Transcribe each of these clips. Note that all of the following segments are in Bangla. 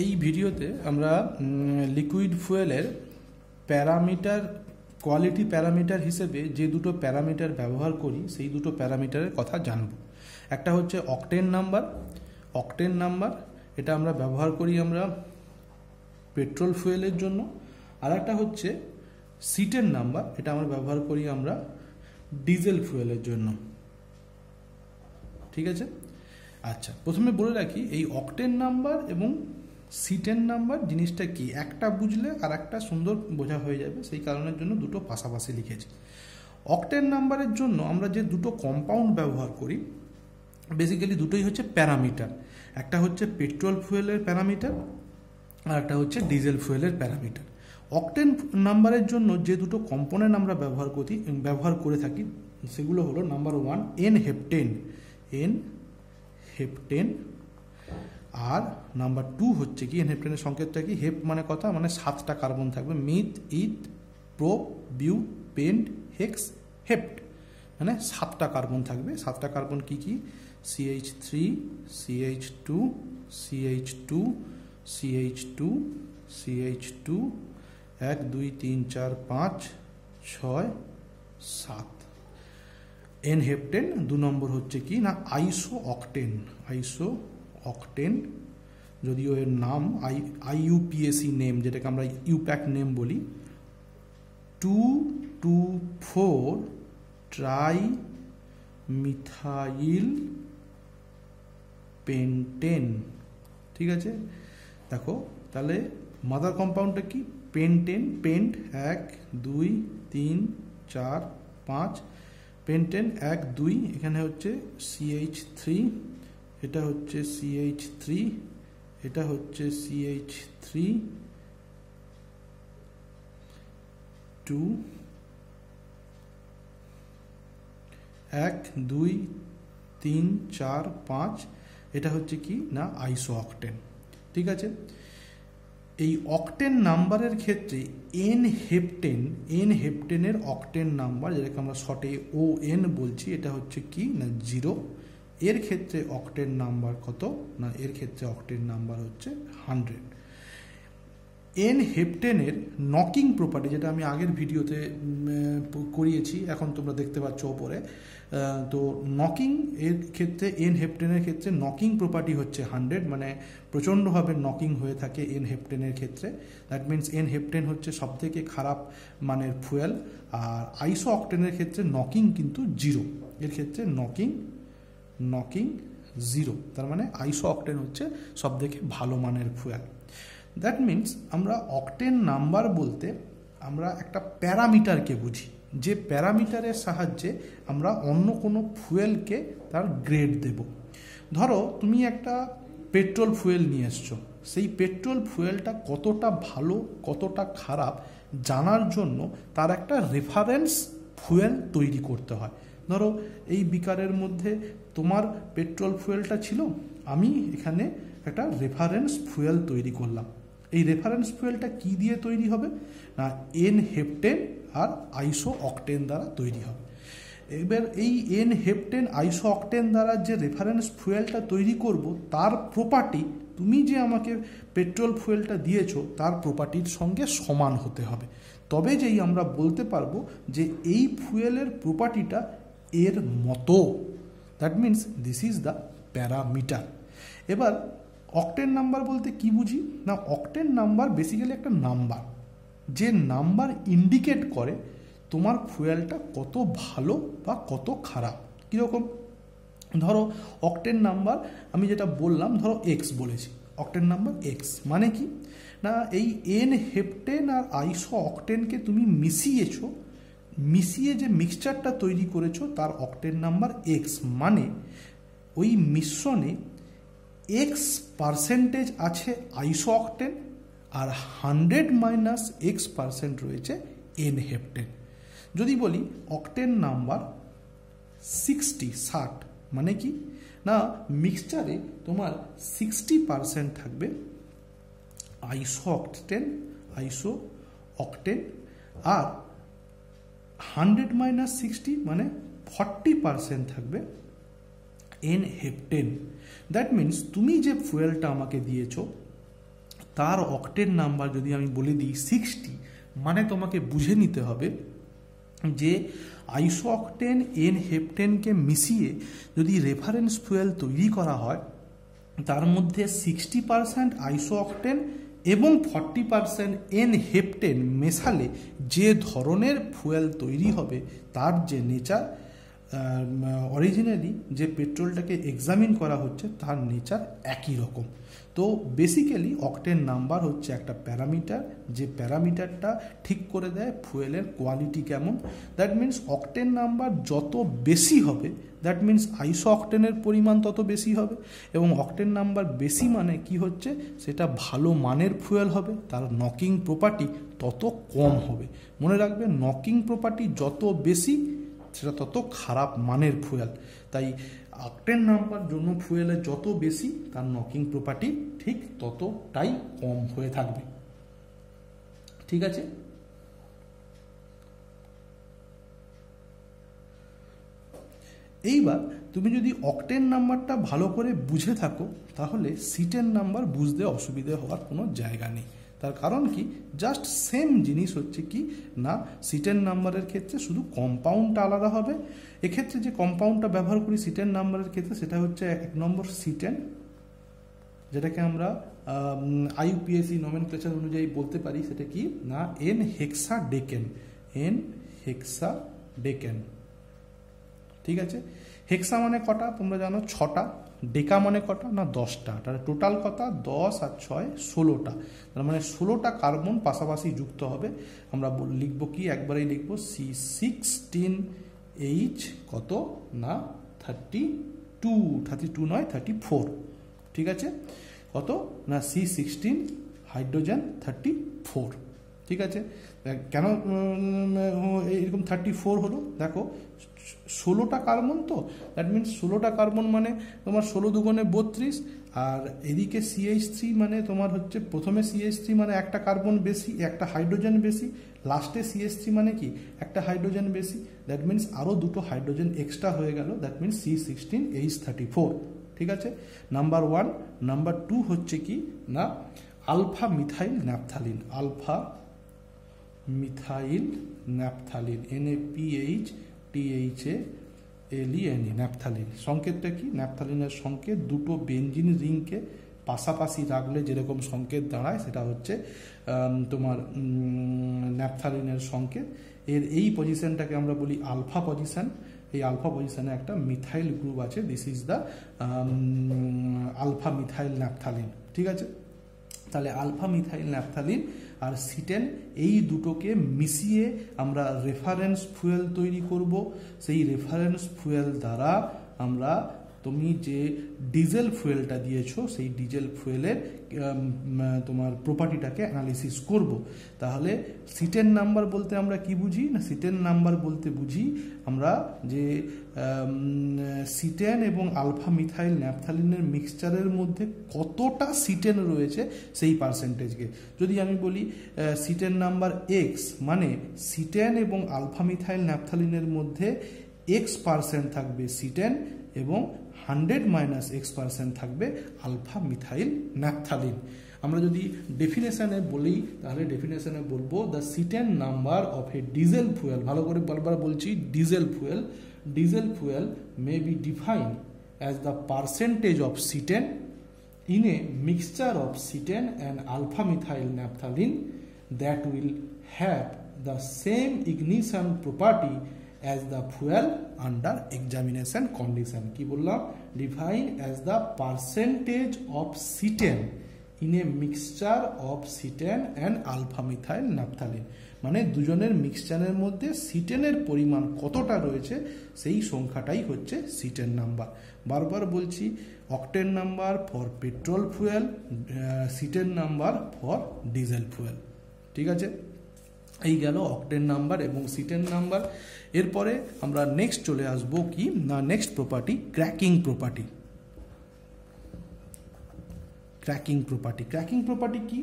এই ভিডিওতে আমরা লিকুইড ফুয়েলের প্যারামিটার কোয়ালিটি প্যারামিটার হিসেবে যে দুটো প্যারামিটার ব্যবহার করি সেই দুটো প্যারামিটারের কথা জানব। একটা হচ্ছে অকটেন নাম্বার, এটা আমরা ব্যবহার করি আমরা পেট্রোল ফুয়েলের জন্য। আর একটা হচ্ছে সিটের নাম্বার, এটা আমরা ব্যবহার করি আমরা ডিজেল ফুয়েলের জন্য। ঠিক আছে, আচ্ছা প্রথমে বলে রাখি এই অকটেন নাম্বার এবং সিটেন নাম্বার জিনিসটা কি, একটা বুঝলে আর একটা সুন্দর বোঝা হয়ে যাবে, সেই কারণের জন্য দুটো পাশাপাশি লিখেছি। অকটেন নাম্বারের জন্য আমরা যে দুটো কম্পাউন্ড ব্যবহার করি বেসিক্যালি দুটোই হচ্ছে প্যারামিটার, একটা হচ্ছে পেট্রোল ফুয়েলের প্যারামিটার আর একটা হচ্ছে ডিজেল ফুয়েলের প্যারামিটার। অকটেন নাম্বারের জন্য যে দুটো কম্পোনেন্ট আমরা ব্যবহার করে থাকি সেগুলো হলো নাম্বার 1 এন হেপটেন, আর নাম্বার 2 হচ্ছে কি এন হেপটেনের সংকেতটা কি, হেপ মানে কথা মানে 7টা কার্বন থাকবে, মিথ ইথ প্রো বিউ পেন্ট হেক্স হেপ্ট মানে 7টা কার্বন থাকবে। 7টা কার্বন কি কি, CH3 CH2 CH2 CH2 CH2 1 2 3 4 5 6 7। N heptane 2 নম্বর হচ্ছে কি না আইসো অকটেন, যদিও এর নাম IUPAC নেম, যেটাকে আমরা ইউপ্যাক নেম বলি, 2,2,4 ট্রাই মিথাইল পেন্টেন। ঠিক আছে, দেখো তাহলে মাদার কম্পাউন্ডটা কি পেন্ট 1 2 3 4 5, পেন্টেন 1 2, এখানে হচ্ছে CH3, এটা হচ্ছে CH3, এটা হচ্ছে CH3 2 1 2 3 4 5, এটা হচ্ছে কি না আইসো অকটেন। ঠিক আছে, এই অকটেন নাম্বারের ক্ষেত্রে এন হেপটেনের অকটেন নাম্বার, যেটাকে আমরা শর্টে ON বলছি, এটা হচ্ছে কি না 0। এর ক্ষেত্রে অকটেন নাম্বার কত না, এর ক্ষেত্রে অকটেন নাম্বার হচ্ছে 100। এন হেপটেনের নকিং প্রপার্টি, যেটা আমি আগের ভিডিওতে করিয়েছি, এখন তোমরা দেখতে পাচ্ছ ওপরে, তো নকিং এর ক্ষেত্রে এন হেপটেনের ক্ষেত্রে নকিং প্রপার্টি হচ্ছে 100, মানে প্রচণ্ডভাবে নকিং হয়ে থাকে এন হেপটেনের ক্ষেত্রে। দ্যাট মিনস এন হেপটেন হচ্ছে সবথেকে খারাপ মানের ফুয়েল, আর আইসো অকটেনের ক্ষেত্রে নকিং কিন্তু 0, এর ক্ষেত্রে নকিং 0, তার মানে আইসো অকটেন হচ্ছে সবথেকে ভালো মানের ফুয়েল। দ্যাট মিনস আমরা অকটেন নাম্বার বলতে আমরা একটা প্যারামিটারকে বুঝি, যে প্যারামিটারের সাহায্যে আমরা অন্য কোনো ফুয়েলকে তার গ্রেড দেব। ধরো তুমি একটা পেট্রোল ফুয়েল নিয়ে এসছো, সেই পেট্রোল ফুয়েলটা কতটা ভালো কতটা খারাপ জানার জন্য তার একটা রেফারেন্স ফুয়েল তৈরি করতে হয়। ধরো এই বিকারের মধ্যে তোমার পেট্রোল ফুয়েলটা ছিল, আমি এখানে একটা রেফারেন্স ফুয়েল তৈরি করলাম। এই রেফারেন্স ফুয়েলটা কি দিয়ে তৈরি হবে না এন হেপটেন আর আইসো অকটেন দ্বারা তৈরি হবে। এবার এই এন হেপটেন আইসো অকটেন দ্বারা যে রেফারেন্স ফুয়েলটা তৈরি করব তার প্রপার্টি তুমি যে আমাকে পেট্রোল ফুয়েলটা দিয়েছো তার প্রপার্টির সঙ্গে সমান হতে হবে, তবে যেই আমরা বলতে পারবো যে এই ফুয়েলের প্রপার্টিটা এর মতো। That means this is the parameter. এবার অকটেন নাম্বার বলতে কি বুঝি না, অকটেন নাম্বার বেসিক্যালি একটা নাম্বার, যে নাম্বার ইন্ডিকেট করে তোমার ফুয়েলটা কত ভালো বা কত খারাপ। কীরকম, ধরো অকটেন নাম্বার আমি যেটা বললাম, ধরো X বলেছি, অকটেন নাম্বার X মানে কি না এই এন হেপটেন আর আইসো অকটেনকে তুমি মিশিয়ে যে মিক্সচারটা তৈরি করেছো তার অকটেন নাম্বার X, মানে ওই মিশ্রণে X% আছে আইসো অকটেন আর 100 - X% রয়েছে এন হেপটেন। যদি বলি অকটেন নাম্বার 60 মানে কি না মিক্সচারে তোমার 60% থাকবে আইসো অকটেন আর 100 - 60 মানে 40% থাকবে এন হেপটেন। দ্যাট মিনস তুমি যে ফুয়েলটা আমাকে দিয়েছো তার অক্টেন নাম্বার যদি আমি বলে দিই 60, মানে তোমাকে বুঝে নিতে হবে যে আইসোঅক্টেন এন হেপটেনকে মিশিয়ে যদি রেফারেন্স ফুয়েল তৈরি করা হয়, তার মধ্যে 60% আইসোঅক্টেন এবং 40% এন হেপটেন মেশালে যে ধরনের ফুয়েল তৈরি হবে, তার যে নেচার, অরিজিনালি যে পেট্রোলটাকে এক্সামিন করা হচ্ছে তার নেচার একই রকম। তো বেসিক্যালি অক্টেন নাম্বার হচ্ছে একটা প্যারামিটার, যে প্যারামিটারটা ঠিক করে দেয় ফুয়েলের কোয়ালিটি কেমন। দ্যাট মিন্স অক্টেন নাম্বার যত বেশি হবে, দ্যাট মিন্স আইসো অক্টেনের পরিমাণ তত বেশি হবে, এবং অক্টেন নাম্বার বেশি মানে কি হচ্ছে, সেটা ভালো মানের ফুয়েল হবে, তার নকিং প্রপার্টি তত কম হবে। মনে রাখবে, নকিং প্রপার্টি যত বেশি সেটা তত খারাপ মানের ফুয়েল। তাই অক্টেন নাম্বার জন্য ফুয়েলের যত বেশি, তার নকিং প্রপার্টি ঠিক ততটাই কম হয়ে থাকবে। ঠিক আছে? এইবার তুমি যদি অক্টেন নাম্বারটা ভালো করে বুঝে থাকো, তাহলে সিটেন নাম্বার বুঝতে অসুবিধে হওয়ার কোনো জায়গা নেই। তার কারণ কি, জাস্ট সেম জিনিস হচ্ছে কি না, সিটেন নাম্বারের ক্ষেত্রে শুধু কম্পাউন্ডটা আলাদা হবে। এক্ষেত্রে যে কম্পাউন্ডটা ব্যবহার করি সিটেন নাম্বারের ক্ষেত্রে, সেটা হচ্ছে 1 নম্বর সিটেন, যেটাকে আমরা আইইউপিএসি নমেনক্লেচার অনুযায়ী বলতে পারি সেটা কি না এন হেক্সাডেকেন, এন হেক্সাডেকেন। ঠিক আছে? হেক্সা মানে কটা তোমরা জানো, 6টা। ডেকা মানে কটা না 10টা। তাহলে টোটাল কত, 10 আর 6 16টা। তার মানে 16টা কার্বন পাশাপাশি যুক্ত হবে। আমরা লিখবো কি, একবারেই লিখবো C16H কত না 32 নয় 34। ঠিক আছে? কত না C16 হাইড্রোজেন 34। ঠিক আছে? কেন এরকম 34 হলো, দেখো 16টা কার্বন, তো দ্যাট মিনস 16টা কার্বন মানে তোমার 16 দুগুণে 32, আর এদিকে CH3 মানে তোমার হচ্ছে প্রথমে CH3 মানে একটা কার্বন বেশি, একটা হাইড্রোজেন বেশি, লাস্টে CH3 মানে কি একটা হাইড্রোজেন বেশি। দ্যাট মিনস আরও দুটো হাইড্রোজেন এক্সট্রা হয়ে গেল, দ্যাট মিনস C16H34। ঠিক আছে? নাম্বার 1। নাম্বার 2 হচ্ছে কি না alpha methyl naphthalene, alpha methyl naphthalene, NaPHTHALENE, naphthalene. সংকেতটা কি, ন্যাপথালিনের সংকেত দুটো বেঞ্জিন রিংকে পাশাপাশি রাখলে যেরকম সংকেত দাঁড়ায়, সেটা হচ্ছে তোমার ন্যাপথালিনের সংকেত। এর এই পজিশনটাকে আমরা বলি আলফা পজিশন। এই আলফা পজিশনে একটা মিথাইল গ্রুপ আছে, this is the alpha methyl naphthalene. ঠিক আছে? তাহলে আলফা মিথাইল ন্যাপথালিন আর সিটেন, এই দুটোকে মিশিয়ে আমরা রেফারেন্স ফুয়েল তৈরি করব। সেই রেফারেন্স ফুয়েল দ্বারা আমরা, তুমি যে ডিজেল ফুয়েলটা দিয়েছো, সেই ডিজেল ফুয়েলের তোমার প্রপার্টিটাকে অ্যানালিসিস করব। তাহলে সিটেন নাম্বার বলতে আমরা কি বুঝি না, সিটেন নাম্বার বলতে বুঝি আমরা যে সিটেন এবং আলফা মিথাইল ন্যাপথালিনের মিক্সচারের মধ্যে কতটা সিটেন রয়েছে সেই পার্সেন্টেজকে। যদি আমি বলি সিটেন নাম্বার X, মানে সিটেন এবং আলফা মিথাইল ন্যাপথালিনের মধ্যে X% থাকবে সিটেন এবং 100 - X% থাকবে আলফা মিথাইল ন্যাপথালিন। আমরা যদি ডেফিনেশনে বলি, তাহলে ডেফিনেশনে বলবো the cetane number of a diesel fuel, ভালো করে বারবার বলছি diesel fuel may be defined as the percentage of cetane in a mixture of cetane and alpha methyl naphthalene that will have the same ignition property as the fuel under examination condition. কি বললাম, defined as the percentage of cetane in a mixture of cetane and alpha methyl naphthalene, মানে দুজনের মিক্সচারের মধ্যে সিটেনের পরিমাণ কতটা রয়েছে সেই সংখ্যাটাই হচ্ছে সিটেন নাম্বার। বারবার বলছি, octane number for petrol fuel, cetane number for diesel fuel. ঠিক আছে? এই গেল অক্টেন নাম্বার এবং সিটেন নাম্বার। এরপরে আমরা নেক্সট চলে আসবো কি না, next property cracking property. Cracking property কি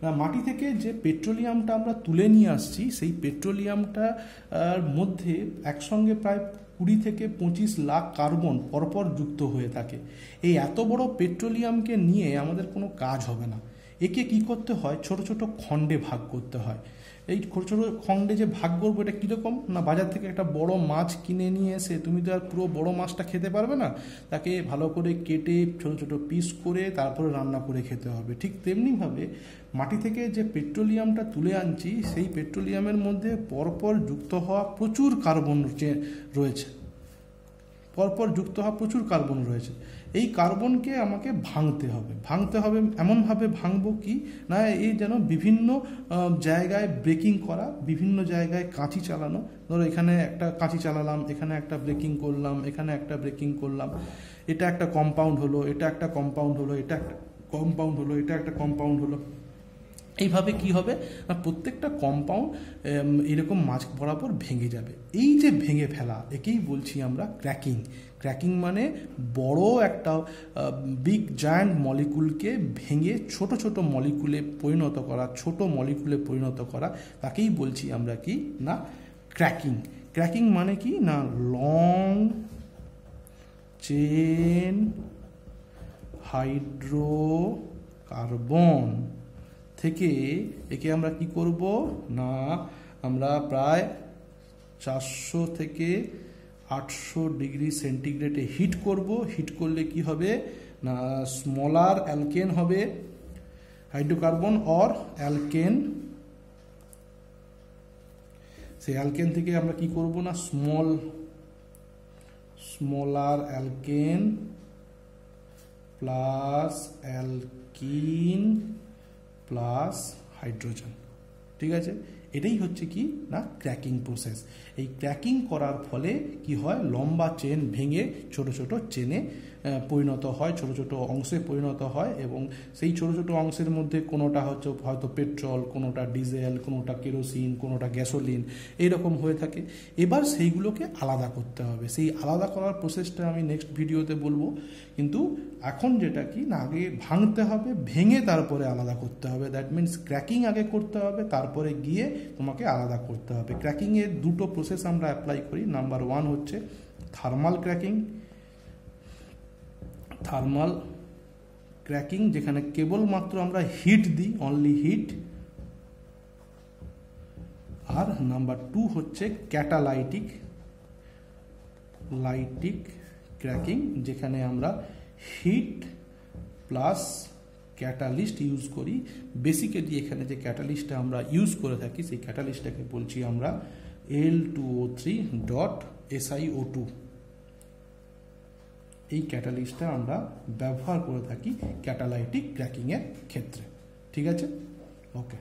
না, মাটি থেকে যে পেট্রোলিয়ামটা আমরা তুলে নিয়ে আসছি, সেই পেট্রোলিয়ামটার মধ্যে একসঙ্গে প্রায় 20 থেকে 25 লাখ কার্বন পরপর যুক্ত হয়ে থাকে। এই এত বড় পেট্রোলিয়ামকে নিয়ে আমাদের কোনো কাজ হবে না। একে কি করতে হয়, ছোট ছোট খণ্ডে ভাগ করতে হয়। এই ছোট ছোট খণ্ডে যে ভাগ করবো এটা কীরকম না, বাজার থেকে একটা বড় মাছ কিনে নিয়ে এসে তুমি তো আর পুরো বড় মাছটা খেতে পারবে না, তাকে ভালো করে কেটে ছোট ছোট পিস করে তারপরে রান্না করে খেতে হবে। ঠিক তেমনিভাবে মাটি থেকে যে পেট্রোলিয়ামটা তুলে আনছি সেই পেট্রোলিয়ামের মধ্যে পরপর যুক্ত হওয়া প্রচুর কার্বন রয়েছে, পরপর যুক্ত হওয়া প্রচুর কার্বন রয়েছে। এই কার্বনকে আমাকে ভাঙতে হবে এমনভাবে ভাঙবো কি না, এই যেন বিভিন্ন জায়গায় ব্রেকিং করা, বিভিন্ন জায়গায় কাঁচি চালানো। ধরো এখানে একটা কাঁচি চালালাম, এখানে একটা ব্রেকিং করলাম, এখানে একটা ব্রেকিং করলাম, এটা একটা কম্পাউন্ড হলো, এটা একটা কম্পাউন্ড হলো, এটা একটা কম্পাউন্ড হলো, এটা একটা কম্পাউন্ড হলো। এইভাবে কি হবে না, প্রত্যেকটা কম্পাউন্ড এরকম মাঝ বরাবর ভেঙে যাবে। এই যে ভেঙে ফেলা, একেই বলছি আমরা ক্র্যাকিং। ক্র্যাকিং মানে বড় একটা বিগ জায়ান্ট মলিকুলকে ভেঙে ছোট ছোট মলিকুলে পরিণত করা, ছোট মলিকুলে পরিণত করা, তাকেই বলছি আমরা কি না ক্র্যাকিং। ক্র্যাকিং মানে কি না, লং চেন হাইড্রোকার্বন থেকে একে আমরা কি করব না, আমরা প্রায় 400 থেকে 800 ডিগ্রি সেন্টিগ্রেডে হিট করব। হিট করলে কি হবে না, স্মলার অ্যালকেন হবে, হাইড্রোকার্বন অর অ্যালকেন। সেই অ্যালকেন থেকে আমরা কি করব না, smaller alkane plus alkyne plus hydrogen. ঠিক আছে, এটাই হচ্ছে কি না ক্র্যাকিং প্রসেস। এই ক্র্যাকিং করার ফলে কি হয়, লম্বা চেন ভেঙে ছোট ছোট চেনে পরিণত হয়, ছোট ছোট অংশে পরিণত হয়, এবং সেই ছোট ছোট অংশের মধ্যে কোনোটা হচ্ছে হয়তো পেট্রোল, কোনোটা ডিজেল, কোনোটা কেরোসিন, কোনোটা গ্যাসোলিন, এইরকম হয়ে থাকে। এবার সেইগুলোকে আলাদা করতে হবে। সেই আলাদা করার প্রসেসটা আমি নেক্সট ভিডিওতে বলবো, কিন্তু এখন যেটা কি না, আগে ভাঙতে হবে, ভেঙে তারপরে আলাদা করতে হবে। দ্যাট মিনস ক্র্যাকিং আগে করতে হবে, তারপরে গিয়ে তোমাকে আলাদা করতে হবে। ক্র্যাকিংয়ের দুটো প্রসেস আমরা অ্যাপ্লাই করি। নাম্বার 1 হচ্ছে থার্মাল ক্র্যাকিং। থার্মাল ক্র্যাকিং যেখানে কেবলমাত্র আমরা হিট দিই, অনলি হিট। আর নাম্বার 2 হচ্ছে ক্যাটালাইটিক ক্র্যাকিং, যেখানে আমরা হিট প্লাস ক্যাটালিস্ট ইউজ করি। বেসিক্যালি এখানে যে ক্যাটালিস্টটা আমরা ইউজ করে থাকি সেই ক্যাটালিস্টটাকে বলছি আমরা L2O3.SiO2। এই ক্যাটালিস্টটা আমরা ব্যবহার করে থাকি ক্যাটালাইটিক ক্র্যাকিংয়ের ক্ষেত্রে। ঠিক আছে, ওকে।